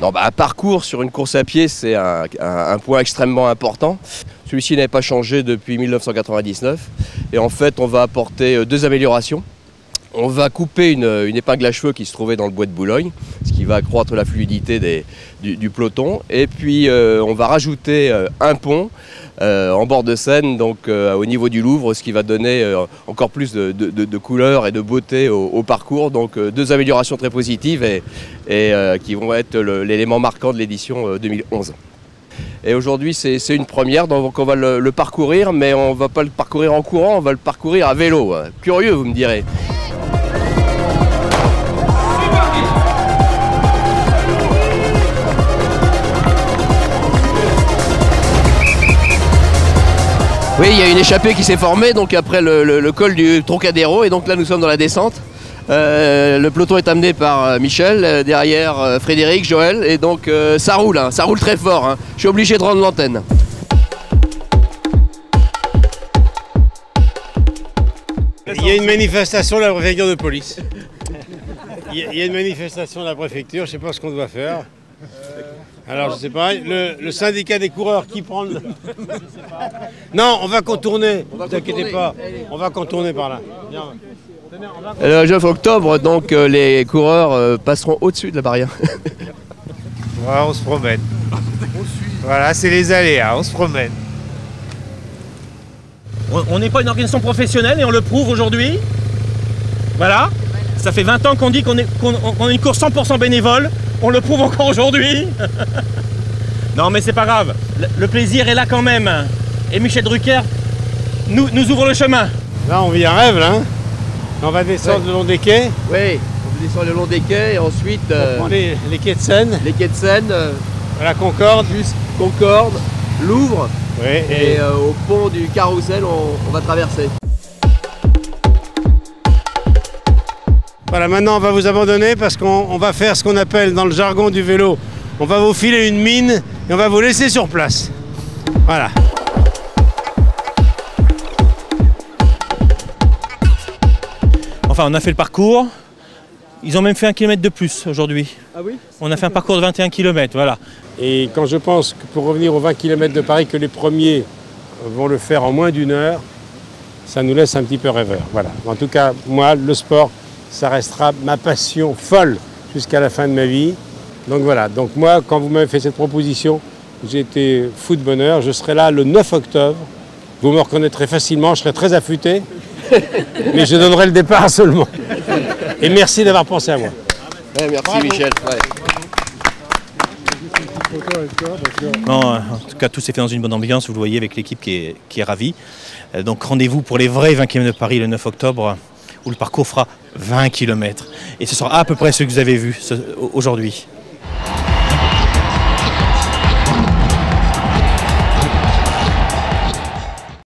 Non, un parcours sur une course à pied, c'est un point extrêmement important. Celui-ci n'avait pas changé depuis 1999. Et en fait, on va apporter deux améliorations. On va couper une épingle à cheveux qui se trouvait dans le bois de Boulogne, ce qui va accroître la fluidité du peloton. Et puis, on va rajouter un pont en bord de Seine, donc au niveau du Louvre, ce qui va donner encore plus de couleur et de beauté au parcours. Donc deux améliorations très positives et qui vont être l'élément marquant de l'édition 2011. Et aujourd'hui, c'est une première, donc on va le parcourir, mais on ne va pas le parcourir en courant, on va le parcourir à vélo. Curieux, vous me direz. Oui, il y a une échappée qui s'est formée donc après le col du Trocadéro, et donc là nous sommes dans la descente. Le peloton est amené par Michel, derrière Frédéric, Joël, et donc ça roule très fort. Hein. Je suis obligé de rendre l'antenne. Il y a une manifestation de la préfecture de police. Il y a une manifestation de la préfecture, je ne sais pas ce qu'on doit faire. Alors je ne sais pas, le syndicat des coureurs qui prend le... Non, on va contourner, ne vous inquiétez pas, on va contourner par là. Viens. Le 9 octobre, donc les coureurs passeront au-dessus de la barrière. Ouais, on se promène. Voilà, c'est les aléas, on se promène. On n'est pas une organisation professionnelle et on le prouve aujourd'hui. Voilà. Ça fait 20 ans qu'on dit qu'on est une course 100% bénévole. On le prouve encore aujourd'hui. Non mais c'est pas grave. Le plaisir est là quand même. Et Michel Drucker nous ouvre le chemin. Là on vit un rêve là. On va descendre le long des quais. Oui, on descend le long des quais et ensuite... on prend les quais de Seine. Les quais de Seine. La Concorde. Juste Concorde, Louvre. Oui, et au pont du Carrousel, on va traverser. Voilà, maintenant on va vous abandonner parce qu'on va faire ce qu'on appelle dans le jargon du vélo, on va vous filer une mine et on va vous laisser sur place. Voilà. Enfin, on a fait le parcours. Ils ont même fait 1 km de plus aujourd'hui. Ah oui ? On a fait un parcours de 21 km, voilà. Et quand je pense que pour revenir aux 20 km de Paris, que les premiers vont le faire en moins d'1 heure, ça nous laisse un petit peu rêveur. Voilà. En tout cas, moi, le sport, ça restera ma passion folle jusqu'à la fin de ma vie. Donc voilà, donc moi, quand vous m'avez fait cette proposition, j'ai été fou de bonheur. Je serai là le 9 octobre. Vous me reconnaîtrez facilement, je serai très affûté, mais je donnerai le départ seulement. Et merci d'avoir pensé à moi. Ouais, merci bravo. Michel. Ouais. Non, en tout cas, tout s'est fait dans une bonne ambiance, vous le voyez, avec l'équipe qui est ravie. Donc rendez-vous pour les vrais 20 km de Paris le 9 octobre, où le parcours fera 20 km. Et ce sera à peu près ce que vous avez vu aujourd'hui.